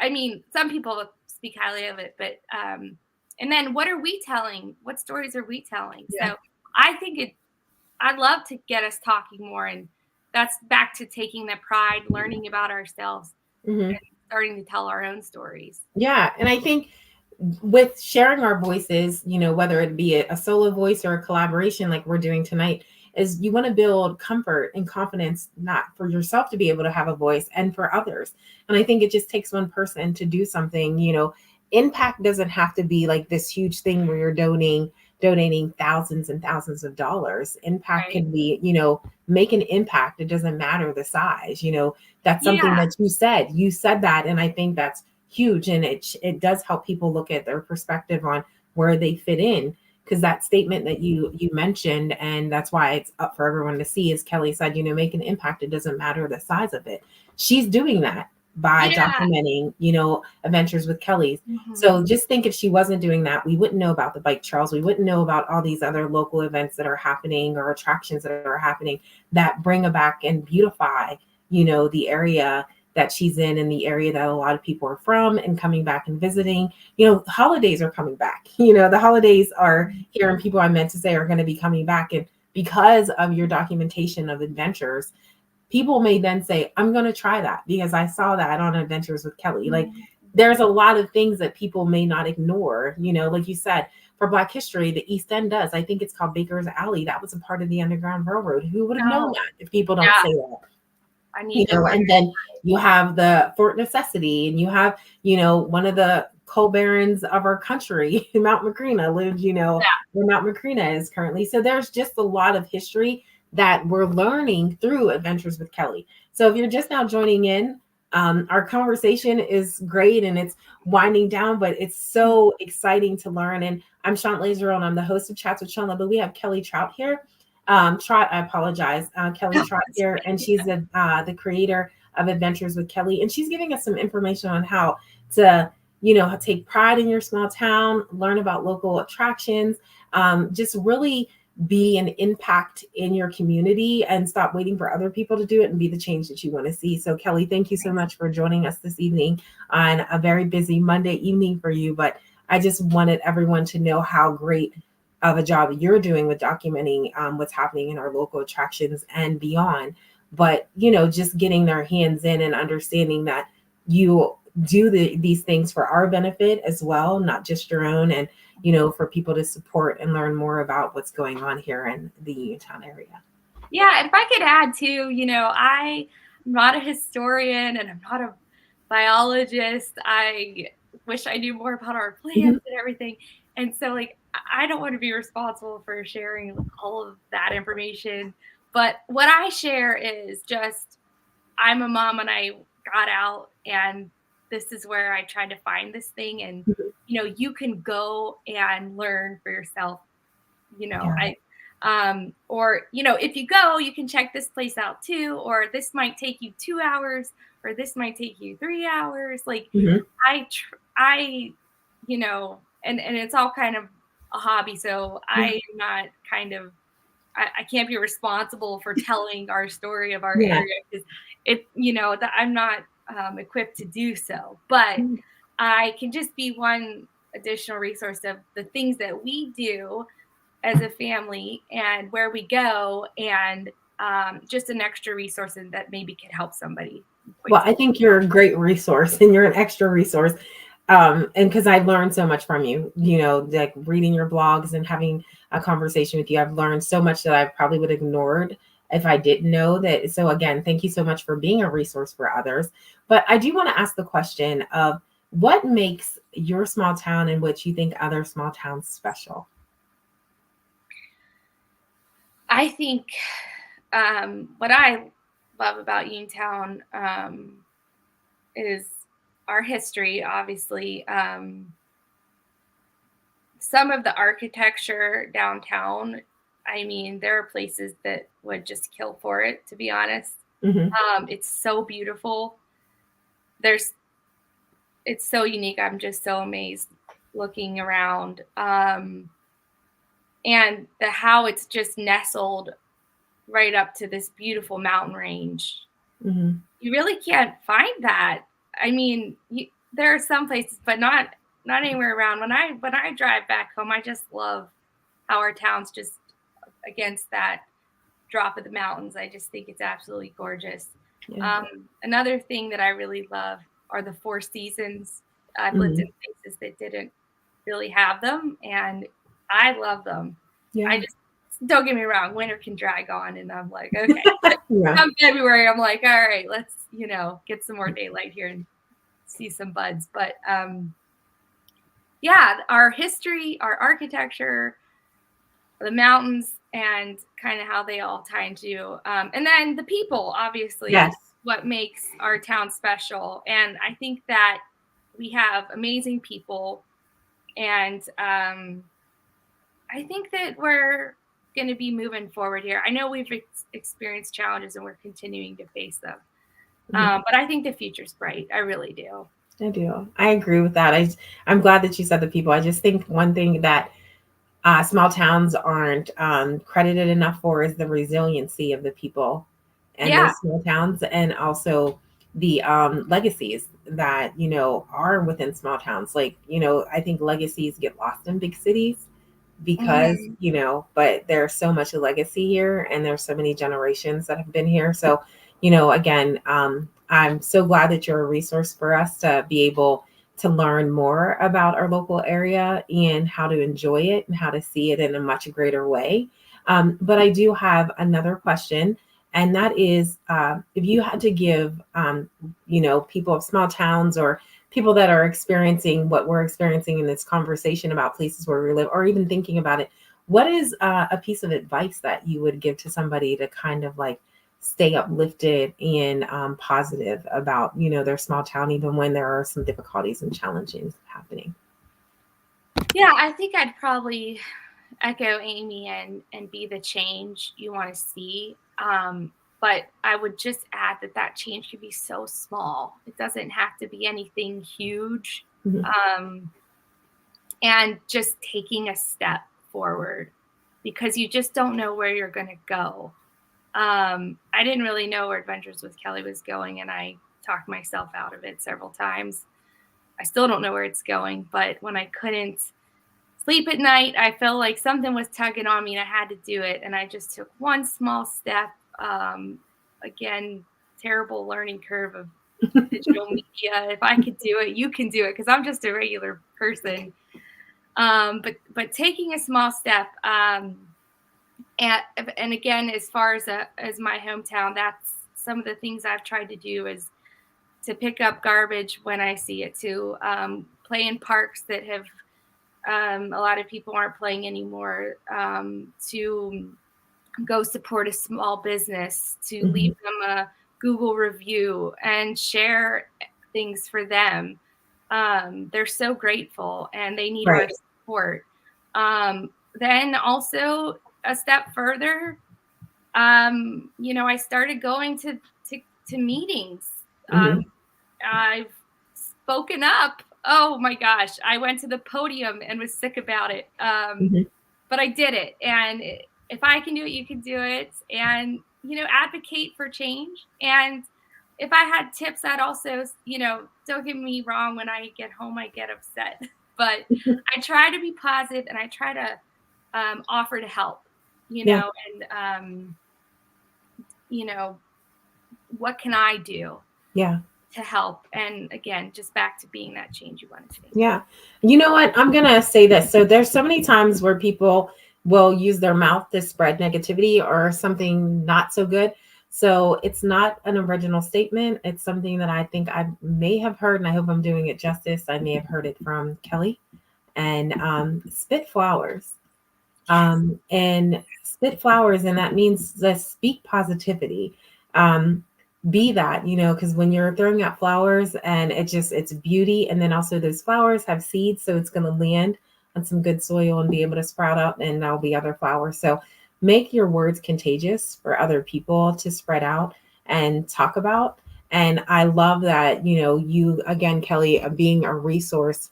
speak highly of it, but and then what are we telling? What stories are we telling? Yeah. So I think I'd love to get us talking more, and that's back to taking the pride, learning about ourselves, Mhm. and starting to tell our own stories. Yeah. And I think with sharing our voices, whether it be a solo voice or a collaboration like we're doing tonight, is you want to build comfort and confidence, not for yourself to be able to have a voice, and for others. And I think it just takes one person to do something. Impact doesn't have to be like this huge thing where you're donating thousands and thousands of dollars. Impact Right. can be, make an impact. It doesn't matter the size. That's something Yeah. that you said that, and I think that's huge. And it does help people look at their perspective on where they fit in, because that statement that you mentioned, and that's why it's up for everyone to see, is Kelly said, make an impact. It doesn't matter the size of it. She's doing that by Yeah. documenting, Adventures with Kelly. Mhm. So just think, if she wasn't doing that, we wouldn't know about the bike trails. We wouldn't know about all these other local events that are happening, or attractions that are happening, that bring back and beautify, the area that she's in, and the area that a lot of people are from, and coming back and visiting. Holidays are coming back. The holidays are here, and people, I meant to say, are going to be coming back. And because of your documentation of adventures, people may then say, I'm going to try that because I saw that on Adventures with Kelly. Like, there's a lot of things that people may not ignore. Like you said, for Black history, the East End does. I think it's called Baker's Alley. That was a part of the Underground Railroad. Who would have known that if people don't say that? I need to And then you have the Fort Necessity, and you have, one of the coal barons of our country, Mount Macrina, lived, where Mount Macrina is currently. So there's just a lot of history that we're learning through Adventures with Kelly. So if you're just now joining in, Our conversation is great and it's winding down, but it's so exciting to learn. And I'm Shant Laser and I'm the host of Chats with Shantla, but we have Kelly Trott here. Trott, I apologize. Kelly Trott here, and she's the creator of Adventures with Kelly, and she's giving us some information on how to, take pride in your small town, learn about local attractions, just really be an impact in your community and stop waiting for other people to do it and be the change that you want to see. So Kelly, thank you so much for joining us this evening on a very busy Monday evening for you. But I just wanted everyone to know how great of a job you're doing with documenting what's happening in our local attractions and beyond. But, just getting their hands in and understanding that you do these things for our benefit as well, not just your own, and for people to support and learn more about what's going on here in the Uniontown area. Yeah, if I could add too, I'm not a historian and I'm not a biologist. I wish I knew more about our plants and everything. And so I don't want to be responsible for sharing all of that information. But what I share is just I'm a mom and I got out and this is where I tried to find this thing. And, you can go and learn for yourself. Or, if you go, you can check this place out too, or this might take you 2 hours, or this might take you 3 hours. And it's all kind of a hobby. So I'm not I can't be responsible for telling our story of our area because that I'm not equipped to do so, but I can just be one additional resource of the things that we do as a family and where we go, and just an extra resource that maybe could help somebody. Well, I think you're a great resource and you're an extra resource. And because I've learned so much from you, like reading your blogs and having a conversation with you, I've learned so much that I probably would have ignored if I didn't know that. So again, thank you so much for being a resource for others. But I do want to ask the question of what makes your small town and what you think other small towns special? I think what I love about Uniontown is our history, obviously. Some of the architecture downtown, I mean, there are places that would just kill for it, to be honest. It's so beautiful. It's so unique. I'm just so amazed looking around. And how it's just nestled right up to this beautiful mountain range. You really can't find that. I mean, there are some places, but not anywhere around. When I drive back home, I just love how our town's just against that drop of the mountains. I just think it's absolutely gorgeous. Another thing that I really love are the 4 seasons. I've lived in places that didn't really have them, and I love them. I just, don't get me wrong, winter can drag on, and I'm like, okay. Come February, I'm like, all right, let's, get some more daylight here and see some buds. But our history, our architecture, the mountains, and kind of how they all tie into, and then the people, obviously, what makes our town special. And I think that we have amazing people, and I think that we're going to be moving forward here. I know we've experienced challenges and we're continuing to face them. But I think the future's bright. I really do. I do. I agree with that. I'm glad that you said the people. I just think one thing that small towns aren't credited enough for is the resiliency of the people and those small towns, and also the legacies that, are within small towns. Like, I think legacies get lost in big cities because, but there's so much legacy here and there's so many generations that have been here. So, again, I'm so glad that you're a resource for us to be able to learn more about our local area and how to enjoy it and how to see it in a much greater way. But I do have another question, and that is, if you had to give, people of small towns or people that are experiencing what we're experiencing in this conversation about places where we live, or even thinking about it, what is a piece of advice that you would give to somebody to kind of like stay uplifted and positive about, their small town, even when there are some difficulties and challenges happening. Yeah, I think I'd probably echo Amy and be the change you want to see. But I would just add that change can be so small. It doesn't have to be anything huge. Mm-hmm. And just taking a step forward, because you just don't know where you're going to go. I didn't really know where Adventures with Kelly was going, and I talked myself out of it several times. I still don't know where it's going, but when I couldn't sleep at night, I felt like something was tugging on me and I had to do it. And I just took one small step. Again, terrible learning curve of digital media. If I could do it, you can do it, because I'm just a regular person. But taking a small step, and again, as far as my hometown, that's some of the things I've tried to do, is to pick up garbage when I see it, to play in parks that have a lot of people aren't playing anymore, to go support a small business, to Mm-hmm. leave them a Google review and share things for them. They're so grateful and they need our Right. support. Then also a step further, I started going to meetings. Mm-hmm. I've spoken up. Oh my gosh, I went to the podium and was sick about it. Mm-hmm. But I did it. And if I can do it, you can do it. And, advocate for change. And if I had tips, I'd also, don't get me wrong, when I get home, I get upset. But I try to be positive and I try to offer to help, Yeah. and, what can I do Yeah. to help? And again, just back to being that change you want to see. Yeah. You know what? I'm going to say this. So there's so many times where people will use their mouth to spread negativity or something not so good. So it's not an original statement. It's something that I think I may have heard, and I hope I'm doing it justice. I may have heard it from Kelly, and spit flowers. And spit flowers, and that means that speak positivity. Um, be that, because when you're throwing out flowers, and it's beauty, and then also those flowers have seeds, so it's going to land on some good soil and be able to sprout up, and there'll be other flowers. So make your words contagious for other people to spread out and talk about. And I love that, you, again, Kelly, being a resource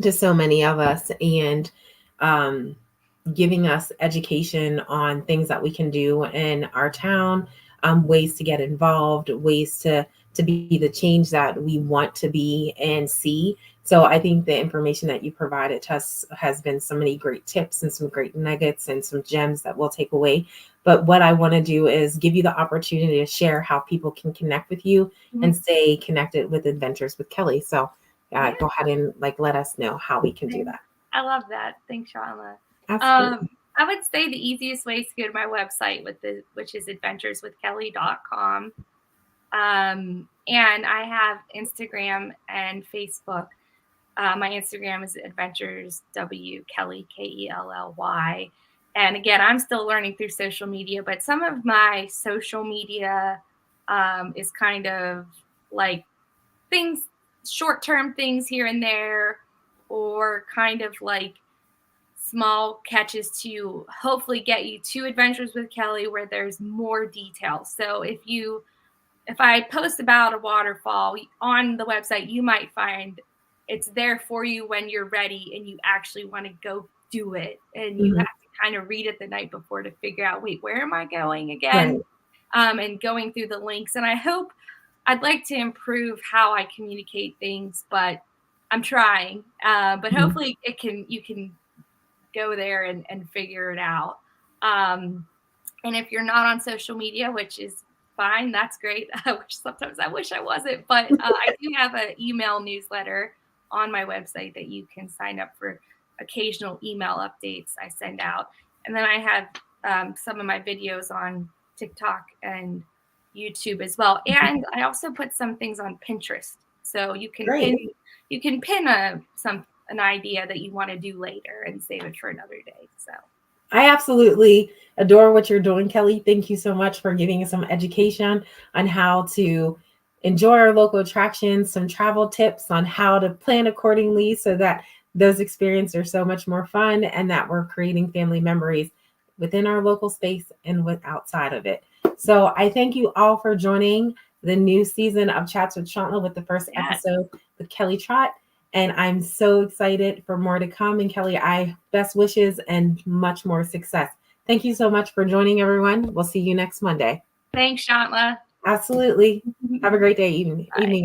to so many of us, and um, giving us education on things that we can do in our town, ways to get involved, ways to be the change that we want to be and see. So I think the information that you provided to us has been so many great tips and some great nuggets and some gems that we'll take away. But what I want to do is give you the opportunity to share how people can connect with you and stay connected with Adventures with Kelly. So Yeah. go ahead and let us know how we can do that. I love that. Thanks, Sharla. Absolutely. I would say the easiest way is to go to my website, which is adventureswithkelly.com. And I have Instagram and Facebook. My Instagram is Adventures W Kelly, Kelly. And again, I'm still learning through social media, but some of my social media is kind of like things, short-term things here and there, or kind of like small catches to hopefully get you to Adventures with Kelly, where there's more details. So if I post about a waterfall on the website, you might find it's there for you when you're ready and you actually want to go do it. And you have to kind of read it the night before to figure out, wait, where am I going again? Right. And going through the links. And I'd like to improve how I communicate things, but I'm trying. But hopefully you can go there and figure it out. And if you're not on social media, which is fine, that's great. Sometimes I wish I wasn't, but I do have an email newsletter on my website that you can sign up for. Occasional email updates I send out. And then I have some of my videos on TikTok and YouTube as well. And I also put some things on Pinterest. So you can pin an idea that you want to do later and save it for another day. So I absolutely adore what you're doing, Kelly. Thank you so much for giving us some education on how to enjoy our local attractions, some travel tips on how to plan accordingly so that those experiences are so much more fun and that we're creating family memories within our local space and with outside of it. So I thank you all for joining the new season of Chats with Shantla with the first Yes. episode with Kelly Trott. And I'm so excited for more to come. And Kelly, I best wishes and much more success. Thank you so much for joining, everyone. We'll see you next Monday. Thanks, Shantla. Absolutely. Have a great day, evening, Bye. everyone.